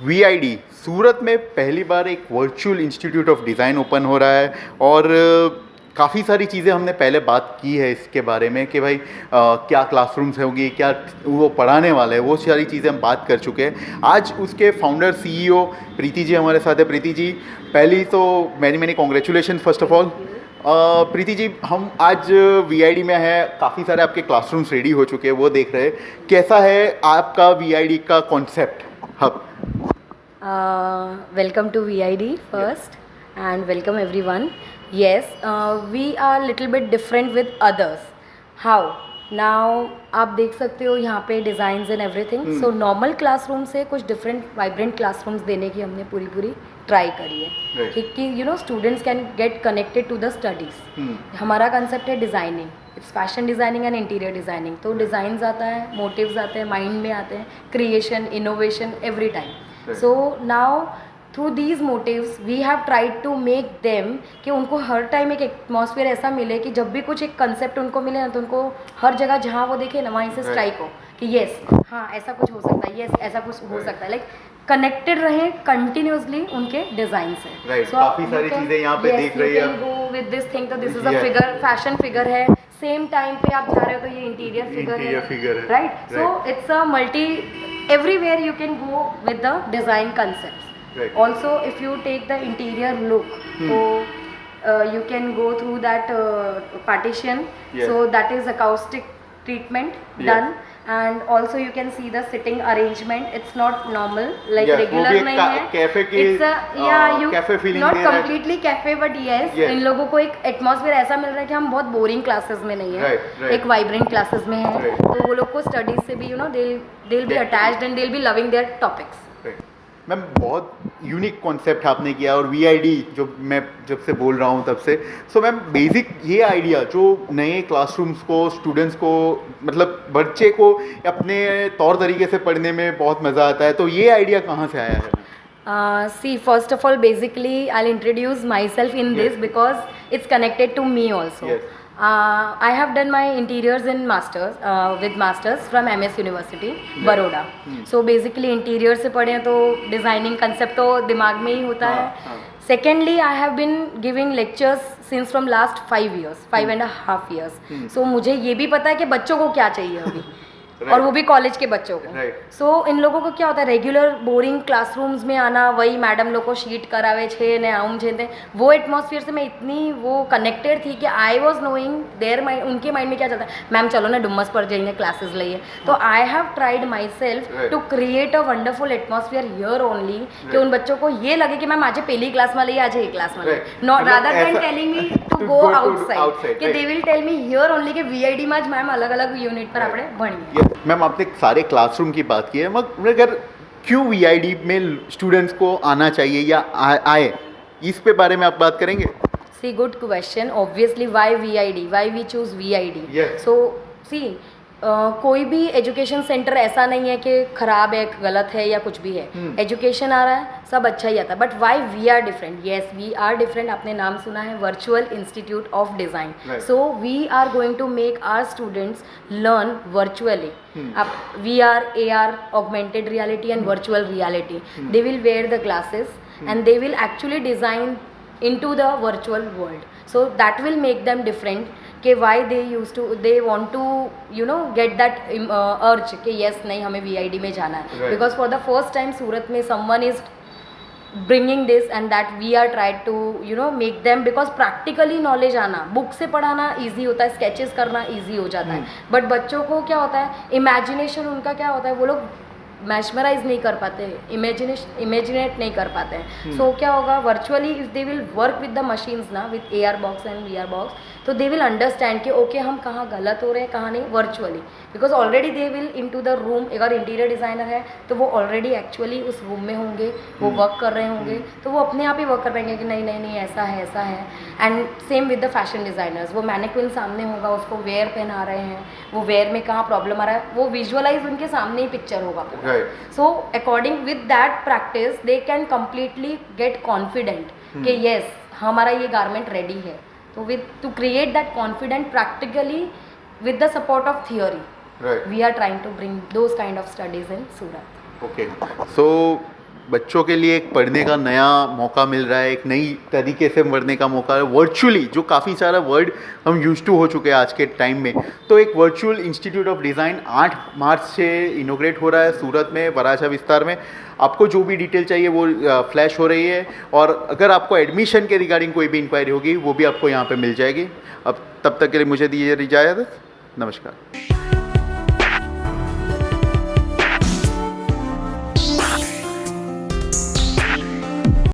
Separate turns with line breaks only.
VID सूरत में पहली बार एक virtual institute of design open हो रहा है और काफ़ी सारी चीज़ें हमने पहले बात की है इसके बारे में कि भाई क्या क्लासरूम्स होंगी, क्या वो पढ़ाने वाले हैं, वो सारी चीज़ें हम बात कर चुके हैं। आज उसके फाउंडर सीईओ प्रीति जी हमारे साथ है। प्रीति जी, पहली तो many congratulation first of all. Preeti ji, हम आज वीआईडी में हैं, काफ़ी सारे आपके क्लासरूम्स रेडी हो चुके हैं, वो देख रहे हैं। कैसा है आपका वीआईडी का concept hub?
Welcome to VID first and welcome everyone. Yes, we are little bit different with others. How? Now आप देख सकते हो यहाँ पे designs and everything. So normal classroom से कुछ डिफरेंट वाइब्रेंट क्लासरूम्स देने की हमने पूरी ट्राई करी है कि you know students can get connected to the studies. हमारा कंसेप्ट है designing, it's fashion designing and interior designing. तो डिज़ाइंस आता है, मोटिव्स आते हैं, माइंड में आते हैं, creation, innovation every time. So now through these motives we have tried to make them कि उनको हर टाइम एक एटमॉस्फेयर ऐसा मिले कि जब भी कुछ एक कंसेप्ट उनको मिले ना तो उनको हर जगह जहाँ वो देखे ना वहीं से स्ट्राइक हो कि येस हाँ ऐसा कुछ हो सकता है, येस ऐसा कुछ हो सकता है। लाइक कनेक्टेड रहे कंटिन्यूसली उनके डिजाइन से।
So काफी सारी चीजें यहाँ पे देख रही है।
गो विद दिस थिंग, तो this is a figure, fashion figure है। सेम टाइम पे आप जा रहे हो तो ये इंटीरियर फिगर है, right? So it's a multi, everywhere you can go with the design concepts.
Right.
Also if you take the interior look, so you can go through that partition.
Yes.
So that is acoustic treatment done. And also you can see the sitting arrangement. It's not normal like regular नहीं है,
cafe की,
it's a you
cafe feeling
not completely cafe but yes, इन लोगों को एक atmosphere ऐसा मिल रहा है कि हम बहुत बोरिंग क्लासेस में नहीं है, एक वाइब्रेंट क्लासेस में है। तो वो लोग को स्टडीज से भी you know they'll be attached and they'll be loving their topics.
Ma'am, बहुत यूनिक कॉन्सेप्ट आपने किया और वीआईडी जो मैं जब से बोल रहा हूँ तब से। सो मैम, बेसिक ये आइडिया जो नए क्लासरूम्स को, स्टूडेंट्स को, मतलब बच्चे को अपने तौर तरीके से पढ़ने में बहुत मज़ा आता है, तो ये आइडिया कहाँ से आया है?
See, first of all, basically I'll introduce myself in this because it's connected to me also.
Yes.
I have done my interiors in masters with masters from MS University, Baroda. So basically interior से पढ़े तो designing concept तो दिमाग में ही होता है। Secondly, I have been giving lectures since from last 5 years, 5.5 years. So मुझे ये भी पता है कि बच्चों को क्या चाहिए अभी और वो भी कॉलेज के बच्चों को। सो इन लोगों को क्या होता है, रेगुलर बोरिंग क्लासरूम्स में आना, वही मैडम लोग को शीट करावे छे ने आउम छे, वो एटमॉस्फेयर से मैं इतनी वो कनेक्टेड थी कि I was knowing their mind, उनके माइंड में क्या चलता है, मैम चलो ना डुम्मस पर जाइए क्लासेस लिए। तो I have tried myself to create a wonderful atmosphere here only कि उन बच्चों को ये लगे कि मैम आज पहली क्लास में लिए, आज ये क्लास में not rather than telling me to go outside कि they will tell me here only कि वीआईडी में मैम अलग अलग यूनिट पर આપણે ભણીએ।
मैम, आपने सारे क्लासरूम की बात की है, मगर क्यों वीआईडी में स्टूडेंट्स को आना चाहिए या आए, इस पे बारे में आप बात करेंगे?
See good question. Obviously why VID, why we choose VID? So see कोई भी एजुकेशन सेंटर ऐसा नहीं है कि ख़राब है, गलत है या कुछ भी है। एजुकेशन आ रहा है, सब अच्छा ही आता है, but why we are different? Yes, we are different. आपने नाम सुना है virtual institute of design. So we are going to make our students learn virtually. आप we are, AR, augmented reality and virtual reality, they will wear the glasses and they will actually design into the virtual world. So that will make them different कि why they want to you know get that urge कि yes नहीं हमें VID में जाना है, because for the first time सूरत में someone is bringing this and that we are tried to you know make them, because practically knowledge आना, book से पढ़ाना easy होता है, sketches करना easy हो जाता है, but बच्चों को क्या होता है, imagination उनका क्या होता है, वो लोग मैशमराइज नहीं कर पाते, इमेजिनेट नहीं कर पाते हैं। सो क्या होगा, virtually if they will work with the machines ना, with AR box and VR box, तो दे विल अंडरस्टैंड कि ओके हम कहाँ गलत हो रहे हैं कहाँ नहीं, virtually, because already they will in to the room. अगर इंटीरियर डिज़ाइनर है तो वो ऑलरेडी एक्चुअली उस रूम में होंगे, वो वर्क कर रहे होंगे, तो वो अपने आप ही वर्क कर पाएंगे कि नहीं नहीं नहीं ऐसा है ऐसा है। And same with the fashion designers, वो मैनिक्विन सामने होगा, उसको वेयर पहना रहे हैं, वो वेयर में कहाँ प्रॉब्लम आ रहा है, वो विजुअलाइज उनके सामने ही पिक्चर होगा। So according with that practice they can completely get confident कि येस हमारा ये गारमेंट रेडी है। तो with to create that confidence practically with the support of theory, we are trying to bring those kind of studies in Surat.
Okay, so बच्चों के लिए एक पढ़ने का नया मौका मिल रहा है, एक नई तरीके से पढ़ने का मौका है वर्चुअली, जो काफ़ी सारा वर्ड हम यूज टू हो चुके हैं आज के टाइम में। तो एक वर्चुअल इंस्टीट्यूट ऑफ डिज़ाइन 8 मार्च से इनोग्रेट हो रहा है सूरत में, वराछा विस्तार में। आपको जो भी डिटेल चाहिए वो फ्लैश हो रही है, और अगर आपको एडमिशन के रिगार्डिंग कोई भी इंक्वायरी होगी वो भी आपको यहाँ पे मिल जाएगी। अब तब तक के लिए मुझे दीजिए इजाज़त, नमस्कार।